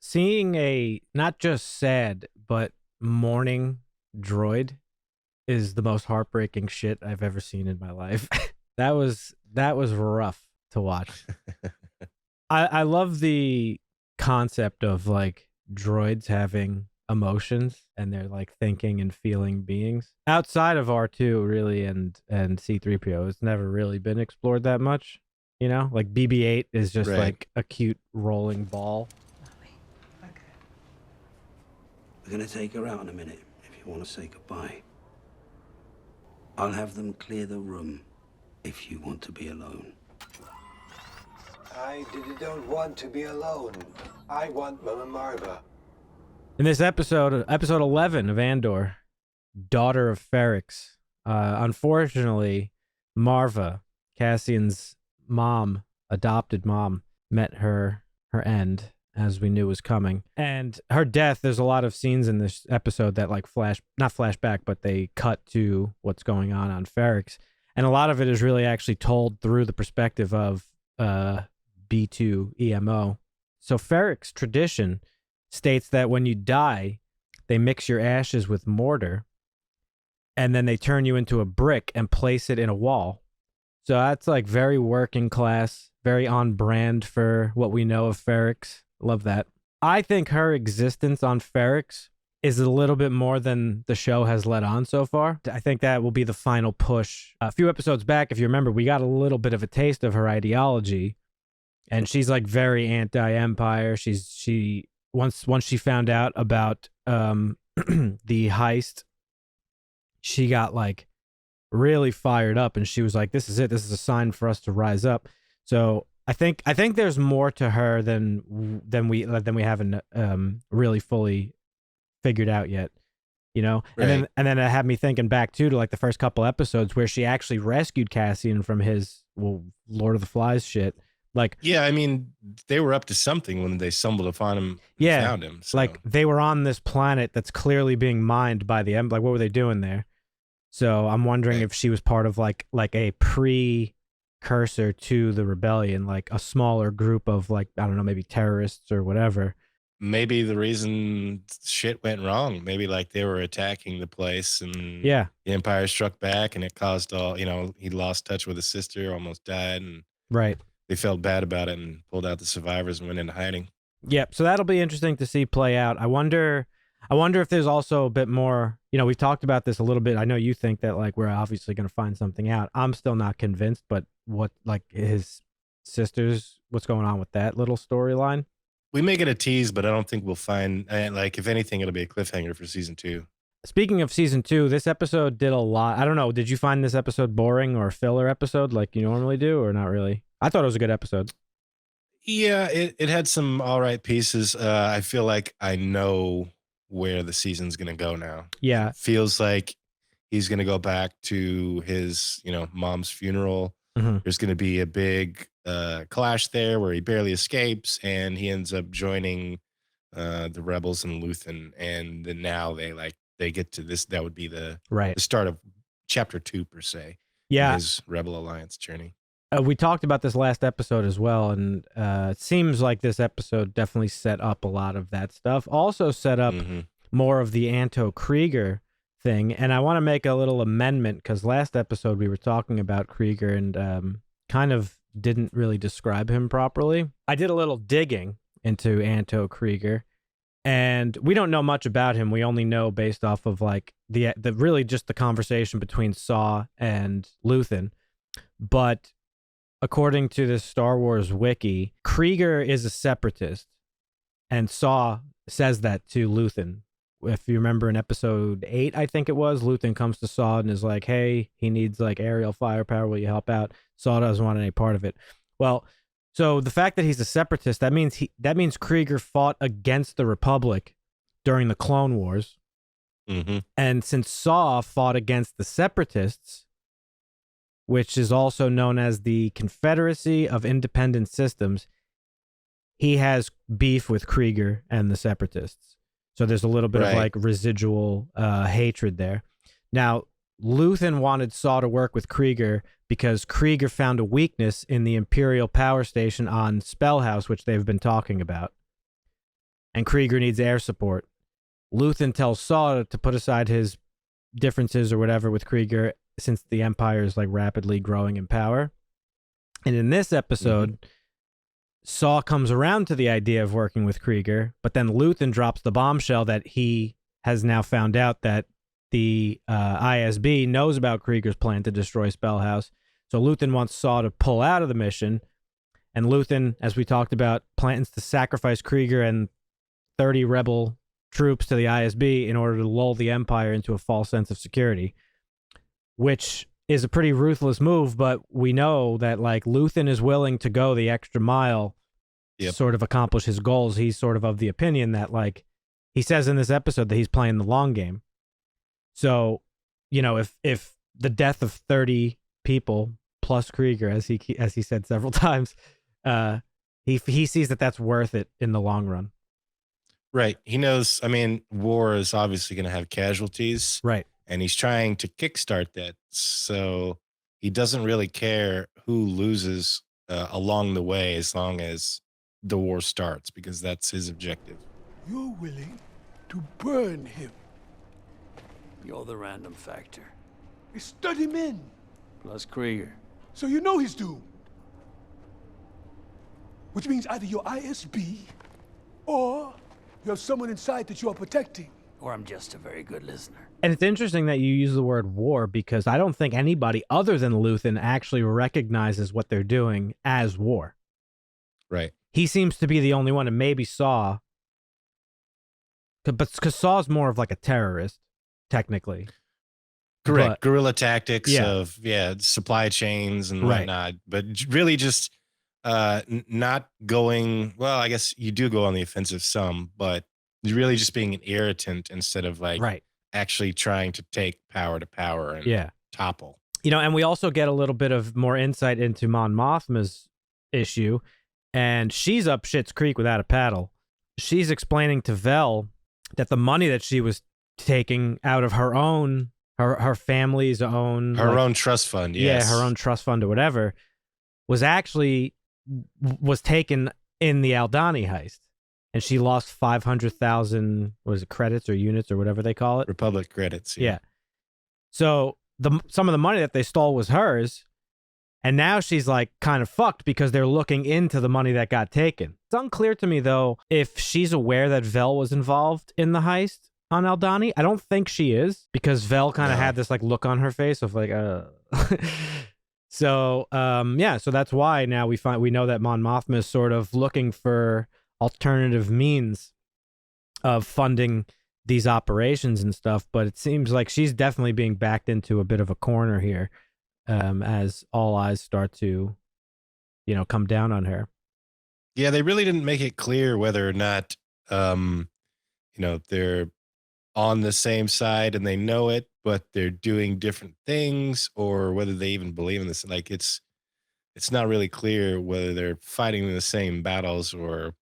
seeing a not just sad but mourning droid is the most heartbreaking shit I've ever seen in my life. that was rough to watch. I love the concept of like droids having emotions and they're like thinking and feeling beings outside of R2 really and C3PO. It's never really been explored that much, like BB8 is just Right. like a cute rolling ball. Okay. We're gonna take her out in a minute if you want to say goodbye. I'll have them clear the room if you want to be alone. Don't want to be alone. I want Mama Marva. In this episode 11 of Andor, daughter of Ferrix, unfortunately, Marva, Cassian's mom, adopted mom, met her end, as we knew was coming. And her death, there's a lot of scenes in this episode that like not flashback, but they cut to what's going on Ferrix. And a lot of it is really actually told through the perspective of B2 EMO. So Ferrix tradition states that when you die, they mix your ashes with mortar and then they turn you into a brick and place it in a wall. So that's like very working class, very on brand for what we know of Ferrix. Love that. I think her existence on Ferrix is a little bit more than the show has let on so far. I think that will be the final push. A few episodes back, if you remember, we got a little bit of a taste of her ideology, and she's like very anti-Empire. Once she found out about the heist, she got like really fired up, and she was like, "This is it. This is a sign for us to rise up." So I think there's more to her than we haven't really fully figured out yet, Right. And then it had me thinking back too to like the first couple episodes where she actually rescued Cassian from his Lord of the Flies shit. Like, yeah, I mean, they were up to something when they stumbled upon him and found him. So. Like they were on this planet that's clearly being mined by the like what were they doing there? So I'm wondering if she was part of like a precursor to the rebellion, like a smaller group of like, I don't know, maybe terrorists or whatever. Maybe the reason shit went wrong, maybe like they were attacking the place and the Empire struck back and it caused he lost touch with his sister, almost died, and right. They felt bad about it and pulled out the survivors and went into hiding. Yep. So that'll be interesting to see play out. I wonder if there's also a bit more, we've talked about this a little bit. I know you think that like we're obviously going to find something out. I'm still not convinced, but what like his sisters, what's going on with that little storyline? We may get a tease, but I don't think we'll find, like, if anything, it'll be a cliffhanger for season 2. Speaking of season 2, this episode did a lot. I don't know. Did you find this episode boring or a filler episode like you normally do or not really? I thought it was a good episode. Yeah, it had some all right pieces. I feel like I know where the season's going to go now. Yeah. It feels like he's going to go back to his, mom's funeral. Mm-hmm. There's going to be a big clash there where he barely escapes and he ends up joining the rebels in Luthen. And then now they get to this. That would be the start of chapter 2 per se. Yeah. His Rebel Alliance journey. We talked about this last episode as well, and it seems like this episode definitely set up a lot of that stuff. Also set up more of the Anto Krieger thing, and I want to make a little amendment because last episode we were talking about Krieger and kind of didn't really describe him properly. I did a little digging into Anto Krieger, and we don't know much about him. We only know based off of like the really just the conversation between Saw and Luthen, but according to the Star Wars wiki, Krieger is a separatist, and Saw says that to Luthen. If you remember in episode 8, I think it was, Luthen comes to Saw and is like, hey, he needs like aerial firepower. Will you help out? Saw doesn't want any part of it. Well, so the fact that he's a separatist, that means Krieger fought against the Republic during the Clone Wars. Mm-hmm. And since Saw fought against the separatists, which is also known as the Confederacy of Independent Systems, he has beef with Krieger and the Separatists. So there's a little bit of like residual hatred there. Now, Luthen wanted Saw to work with Krieger because Krieger found a weakness in the Imperial power station on Spellhouse, which they've been talking about. and Krieger needs air support. Luthen tells Saw to put aside his differences or whatever with Krieger since the Empire is like rapidly growing in power. And in this episode, Saw comes around to the idea of working with Krieger, but then Luthen drops the bombshell that he has now found out that the ISB knows about Krieger's plan to destroy Spellhouse. So Luthen wants Saw to pull out of the mission, and Luthen, as we talked about, plans to sacrifice Krieger and 30 rebel troops to the ISB in order to lull the Empire into a false sense of security, which is a pretty ruthless move, but we know that like Luthen is willing to go the extra mile to sort of accomplish his goals. He's sort of the opinion that like he says in this episode that he's playing the long game. So, you know, if the death of 30 people plus Krieger, as he said several times, he sees that that's worth it in the long run. Right. He knows, I mean, war is obviously going to have casualties. Right. And he's trying to kickstart that. So he doesn't really care who loses along the way as long as the war starts, because that's his objective. You're willing to burn him. You're the random factor. It's 30 men. Plus Krieger. So you know he's doomed. Which means either you're ISB, or you have someone inside that you are protecting. Or I'm just a very good listener. And it's interesting that you use the word war, because I don't think anybody other than Luthen actually recognizes what they're doing as war. Right. He seems to be the only one, and maybe Saw. But because Saw's more of like a terrorist, technically. Correct. But, guerrilla tactics of supply chains and whatnot, but really just not going. Well, I guess you do go on the offensive some, but really just being an irritant instead of like actually trying to take power to power and topple. You know, and we also get a little bit of more insight into Mon Mothma's issue, and she's up shit's creek without a paddle. She's explaining to Vel that the money that she was taking out of her own, her family's own, her own trust fund, her own trust fund or whatever, was taken in the Aldhani heist. And she lost 500,000, was it credits or units or whatever they call it? Republic credits. Yeah. So some of the money that they stole was hers. And now she's like kind of fucked because they're looking into the money that got taken. It's unclear to me, though, if she's aware that Vel was involved in the heist on Aldhani. I don't think she is, because Vel kind of had this like look on her face of like, So, so that's why now we know that Mon Mothma is sort of looking for alternative means of funding these operations and stuff, but it seems like she's definitely being backed into a bit of a corner here, as all eyes start to, come down on her. Yeah, they really didn't make it clear whether or not, they're on the same side and they know it, but they're doing different things, or whether they even believe in this. Like it's not really clear whether they're fighting the same battles or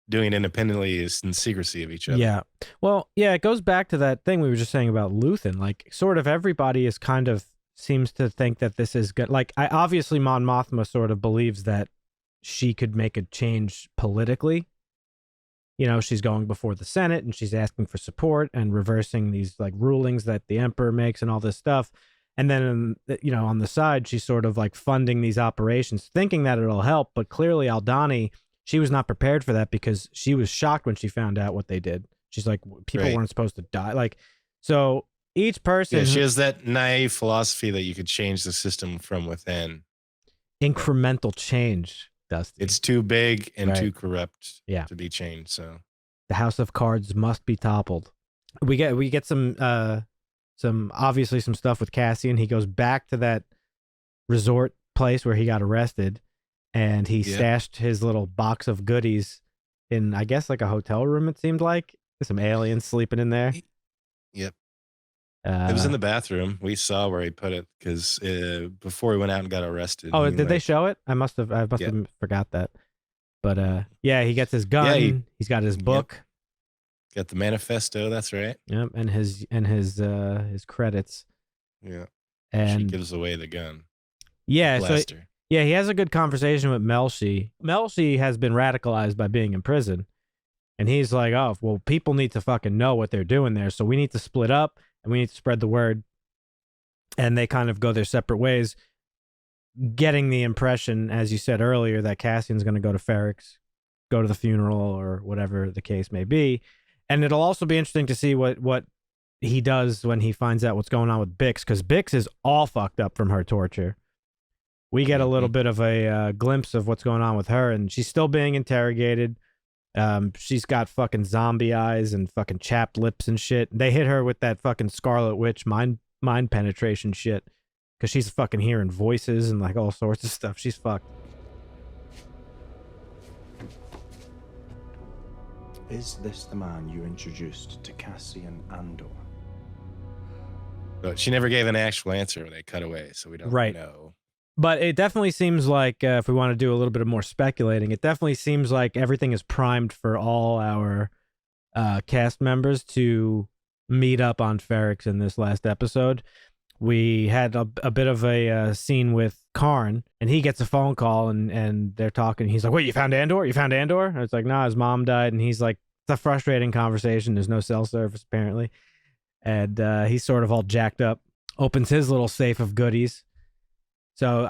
doing it independently in secrecy of each other. Yeah. Well, yeah, it goes back to that thing we were just saying about Luthen. Like, sort of everybody is kind of seems to think that this is good. Like, obviously Mon Mothma sort of believes that she could make a change politically. She's going before the Senate and she's asking for support and reversing these like rulings that the Emperor makes and all this stuff. And then, on the side, she's sort of like funding these operations, thinking that it'll help. But clearly Aldhani, she was not prepared for that, because she was shocked when she found out what they did. She's like, people weren't supposed to die. Like, so each person... Yeah, she has that naive philosophy that you could change the system from within. Incremental change, Dusty. It's too big and too corrupt to be changed, so... The House of Cards must be toppled. We get some obviously some stuff with Cassian. He goes back to that resort place where he got arrested, and he stashed his little box of goodies in, I guess, like a hotel room, it seemed like. There's some aliens sleeping in there. Yep. It was in the bathroom. We saw where he put it, because before he went out and got arrested. Oh, did they show it? I must have forgot that. But he gets his gun. He's got his book. Got the manifesto. That's right. Yep, and his credits. Yeah, and she gives away the gun. Yeah, blaster. So he has a good conversation with Melshi. Melshi has been radicalized by being in prison, And he's like, oh, well, people need to fucking know what they're doing there. So we need to split up and we need to spread the word. And they kind of go their separate ways, getting the impression, as you said earlier, that Cassian's going to go to Ferrix, go to the funeral or whatever the case may be. And it'll also be interesting to see what he does when he finds out what's going on with Bix, because Bix is all fucked up from her torture. We get a little bit of a glimpse of what's going on with her, and she's still being interrogated. She's got fucking zombie eyes and fucking chapped lips and shit. They hit her with that fucking Scarlet Witch mind penetration shit because she's fucking hearing voices and like all sorts of stuff. She's fucked. Is this the man you introduced to Cassian Andor? But she never gave an actual answer. They cut away, so we don't know. But it definitely seems like, if we want to do a little bit of more speculating, it definitely seems like everything is primed for all our cast members to meet up on Ferrix in this last episode. We had a bit of a scene with Karn, and he gets a phone call, and they're talking. He's like, wait, you found Andor? You found Andor? And it's like, nah, his mom died. And he's like, it's a frustrating conversation. There's no cell service, apparently. And he's sort of all jacked up, opens his little safe of goodies. So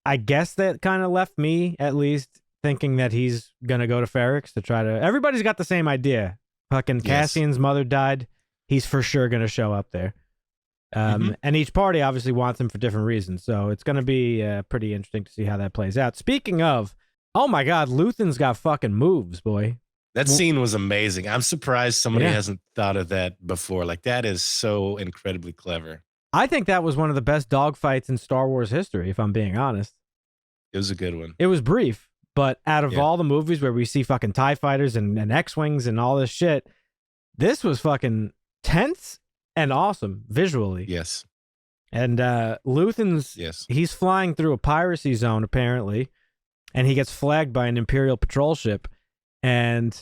I guess that kind of left me, at least, thinking that he's going to go to Ferrix to try to... Everybody's got the same idea. Fucking Cassian's mother died. He's for sure going to show up there. And each party obviously wants him for different reasons. So it's going to be pretty interesting to see how that plays out. Speaking of, oh my God, Luthen's got fucking moves, boy. That scene was amazing. I'm surprised somebody hasn't thought of that before. Like, that is so incredibly clever. I think that was one of the best dogfights in Star Wars history, if I'm being honest. It was a good one. It was brief, but out of all the movies where we see fucking TIE fighters and X-Wings and all this shit, this was fucking tense and awesome visually. Yes. And Luthen's, he's flying through a piracy zone, apparently, and he gets flagged by an Imperial patrol ship. And,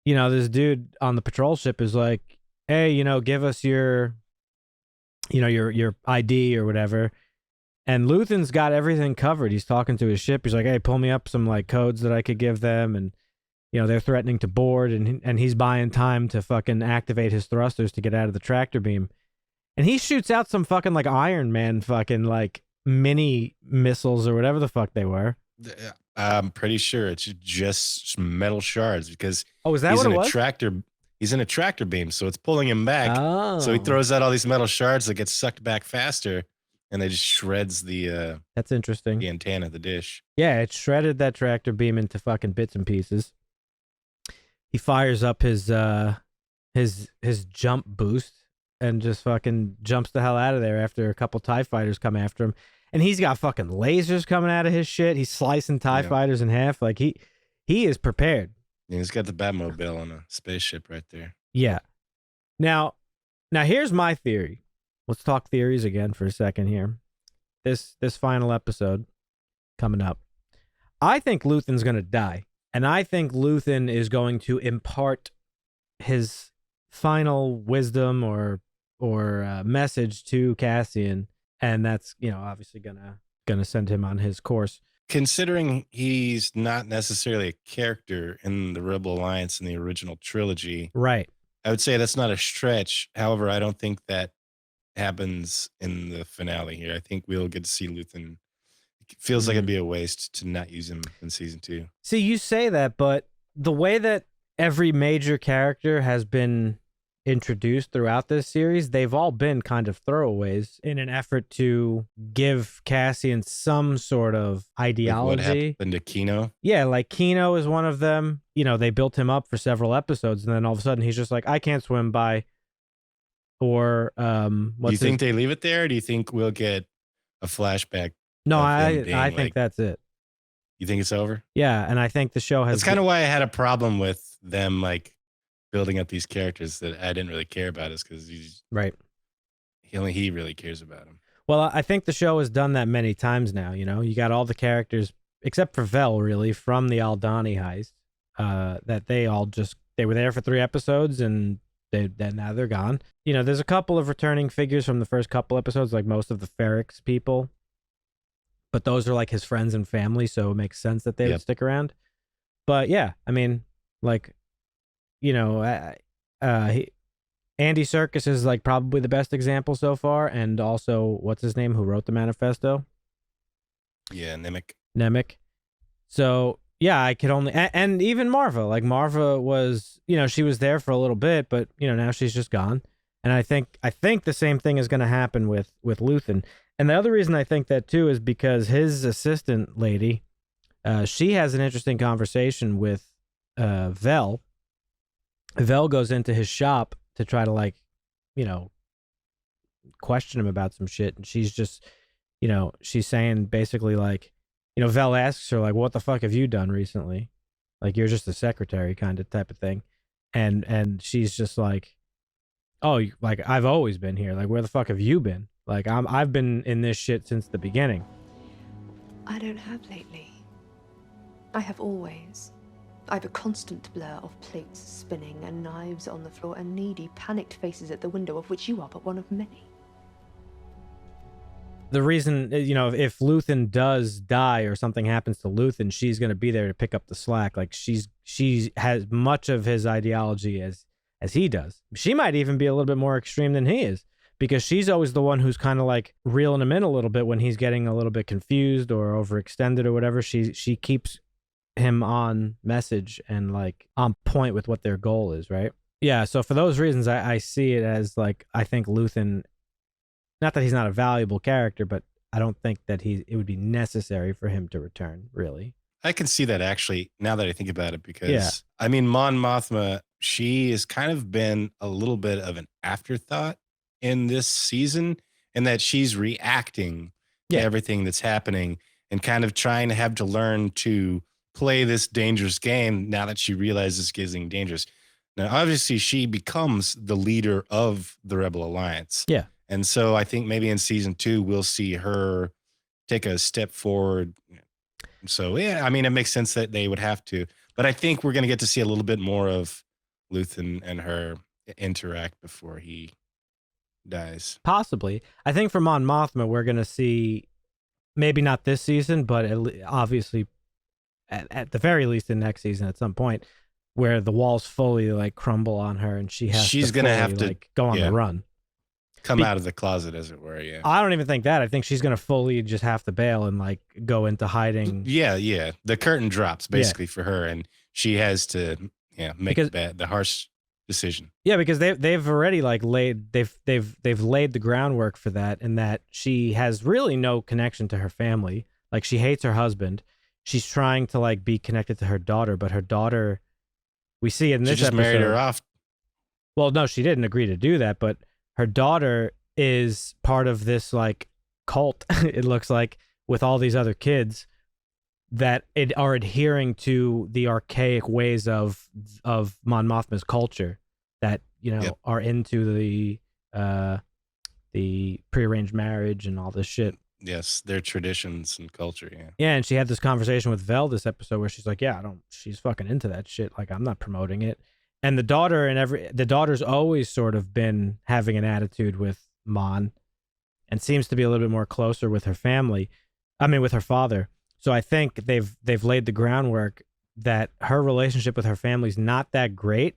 you know, this dude on the patrol ship is like, hey, you know, give us your ID or whatever. And Luthen's got everything covered. He's talking to his ship. He's like, hey, pull me up some like codes that I could give them. And, you know, they're threatening to board, and he's buying time to fucking activate his thrusters to get out of the tractor beam. And he shoots out some fucking like Iron Man fucking like mini missiles or whatever the fuck they were. I'm pretty sure it's just metal shards because is that what it was? He's in a tractor beam, so it's pulling him back. Oh. So he throws out all these metal shards that get sucked back faster, and they just shreds the that's interesting. The antenna, the dish. Yeah, it shredded that tractor beam into fucking bits and pieces. He fires up his jump boost and just fucking jumps the hell out of there after a couple TIE fighters come after him. And he's got fucking lasers coming out of his shit. He's slicing TIE fighters in half. Like he is prepared. Yeah, he's got the Batmobile on a spaceship right there. Yeah. Now here's my theory. Let's talk theories again for a second here. This final episode coming up. I think Luthen's going to die. And I think Luthen is going to impart his final wisdom or message to Cassian. And that's, you know, obviously gonna send him on his course. Considering he's not necessarily a character in the Rebel Alliance in the original trilogy, right? I would say that's not a stretch. However, I don't think that happens in the finale here. I think we'll get to see Luthen. It feels like it'd be a waste to not use him in season 2. See, you say that, but the way that every major character has been introduced throughout this series, they've all been kind of throwaways in an effort to give Cassian some sort of ideology. Like what happened to Kino? Yeah, like Kino is one of them. You know, they built him up for several episodes, and then all of a sudden he's just like, I can't swim, bye. Or do you think they leave it there, or do you think we'll get a flashback? No, I think that's it. You think it's over? Yeah, and I think the show has... That's kind of why I had a problem with them, like, building up these characters that I didn't really care about, is because he really cares about them. Well, I think the show has done that many times now. You know, you got all the characters except for Vel, really, from the Aldhani heist. That they were there for 3 episodes and now they're gone. You know, there's a couple of returning figures from the first couple episodes, like most of the Ferrix people, but those are like his friends and family, so it makes sense that they would stick around. But yeah, I mean, like, you know, Andy Serkis is like probably the best example so far, and also what's his name who wrote the manifesto? Yeah, Nemec. So yeah, I could only and even Marva. Like Marva was, she was there for a little bit, but now she's just gone. And I think the same thing is going to happen with Luthen. And the other reason I think that too is because his assistant lady, she has an interesting conversation with Vel. Vel goes into his shop to try to question him about some shit, and she's just, she's saying basically Vel asks her what the fuck have you done recently? Like you're just a secretary kind of type of thing, and she's just like, oh, I've always been here. Like where the fuck have you been? Like I've been in this shit since the beginning. I don't have lately. I have always. I've a constant blur of plates spinning and knives on the floor and needy, panicked faces at the window, of which you are but one of many. The reason, if Luthen does die or something happens to Luthen, she's going to be there to pick up the slack. Like she has much of his ideology as he does. She might even be a little bit more extreme than he is, because she's always the one who's kind of like reeling him in a little bit when he's getting a little bit confused or overextended or whatever. She keeps him on message and on point with what their goal is, right? Yeah, so for those reasons, I see it as I think Luthen, not that he's not a valuable character, but I don't think that it would be necessary for him to return, really. I can see that actually, now that I think about it, because I mean, Mon Mothma, she has kind of been a little bit of an afterthought in this season, in that she's reacting to everything that's happening and kind of trying to have to learn to play this dangerous game now that she realizes it's getting dangerous. Now, obviously, she becomes the leader of the Rebel Alliance. Yeah. And so I think maybe in season 2, we'll see her take a step forward. So, yeah, I mean, it makes sense that they would have to. But I think we're going to get to see a little bit more of Luthen and her interact before he dies. Possibly. I think for Mon Mothma, we're going to see, maybe not this season, but obviously at the very least in next season at some point, where the walls fully crumble on her and she's going to have to go on the run. Come out of the closet, as it were, yeah. I don't even think that. I think she's going to fully just have to bail and go into hiding. Yeah. The curtain drops basically for her, and she has to make the harsh decision. Yeah, because they've already laid the groundwork for that, and that she has really no connection to her family. Like she hates her husband. She's trying to be connected to her daughter, but her daughter, we see in this she just episode, married her off. Well, no, she didn't agree to do that, but her daughter is part of this cult, it looks like, with all these other kids that are adhering to the archaic ways of Mon Mothma's culture, that are into the prearranged marriage and all this shit. Yes, their traditions and culture, yeah. Yeah, and she had this conversation with Vel this episode where she's like, she's fucking into that shit. I'm not promoting it. And the daughter's always sort of been having an attitude with Mon, and seems to be a little bit more closer with her family. I mean, with her father. So I think they've laid the groundwork that her relationship with her family's not that great.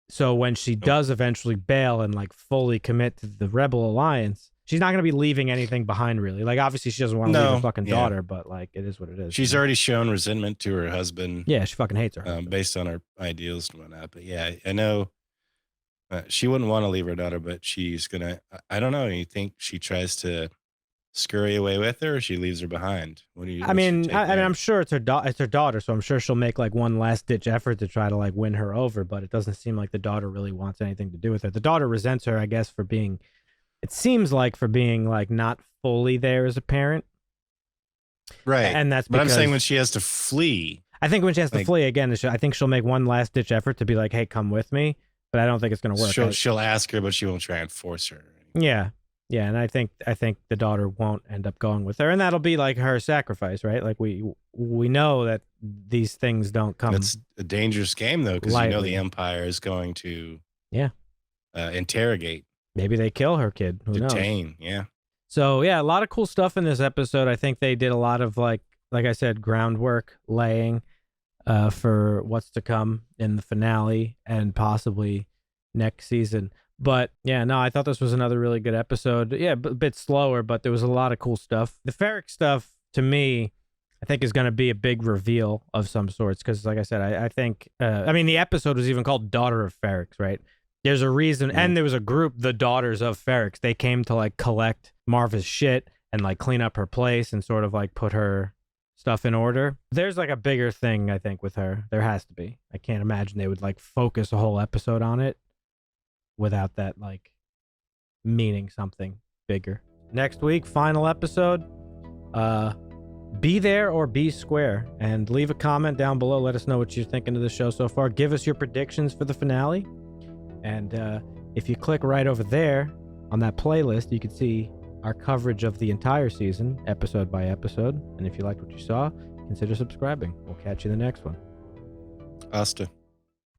So when she does eventually bail and fully commit to the Rebel Alliance, she's not going to be leaving anything behind, really. Obviously she doesn't want to leave her fucking daughter, but it is what it is. She's already shown resentment to her husband. Yeah, she fucking hates her based on her ideals and whatnot. But yeah, I know she wouldn't want to leave her daughter, but she's going to, I don't know. You think she tries to scurry away with her, or she leaves her behind? What do you? I mean, I'm sure it's her daughter, so I'm sure she'll make one last ditch effort to try to win her over. But it doesn't seem like the daughter really wants anything to do with her. The daughter resents her, I guess, for being. It seems for being not fully there as a parent, right? And that's. But I'm saying when she has to flee. I think when she has to flee again, I think she'll make one last ditch effort to be like, "Hey, come with me." But I don't think it's going to work. She'll ask her, but she won't try and force her. Yeah. Yeah, and I think the daughter won't end up going with her, and that'll be her sacrifice, right? We know that these things don't come. It's a dangerous game though, because the Empire is going to interrogate. Maybe they kill her kid. Who detain? Knows? Yeah. So yeah, a lot of cool stuff in this episode. I think they did a lot of like I said, groundwork laying. for what's to come in the finale and possibly next season. But yeah, no, I thought this was another really good episode. Yeah, a bit slower, but there was a lot of cool stuff. The Ferrix stuff, to me, I think is going to be a big reveal of some sorts. Because like I said, I think, I mean, the episode was even called Daughter of Ferrix, right? There's a reason. And there was a group, the Daughters of Ferrix. They came to like collect Marva's shit and like clean up her place and sort of like put her stuff in order. There's like a bigger thing, I think, with her. There has to be. I can't imagine they would like focus a whole episode on it without that like meaning something bigger. Next week, final episode. Be there or be square, and leave a comment down below. Let us know what you're thinking of the show so far. Give us your predictions for the finale. And if you click right over there on that playlist, you can see our coverage of the entire season, episode by episode. And if you liked what you saw, consider subscribing. We'll catch you in the next one. Asta.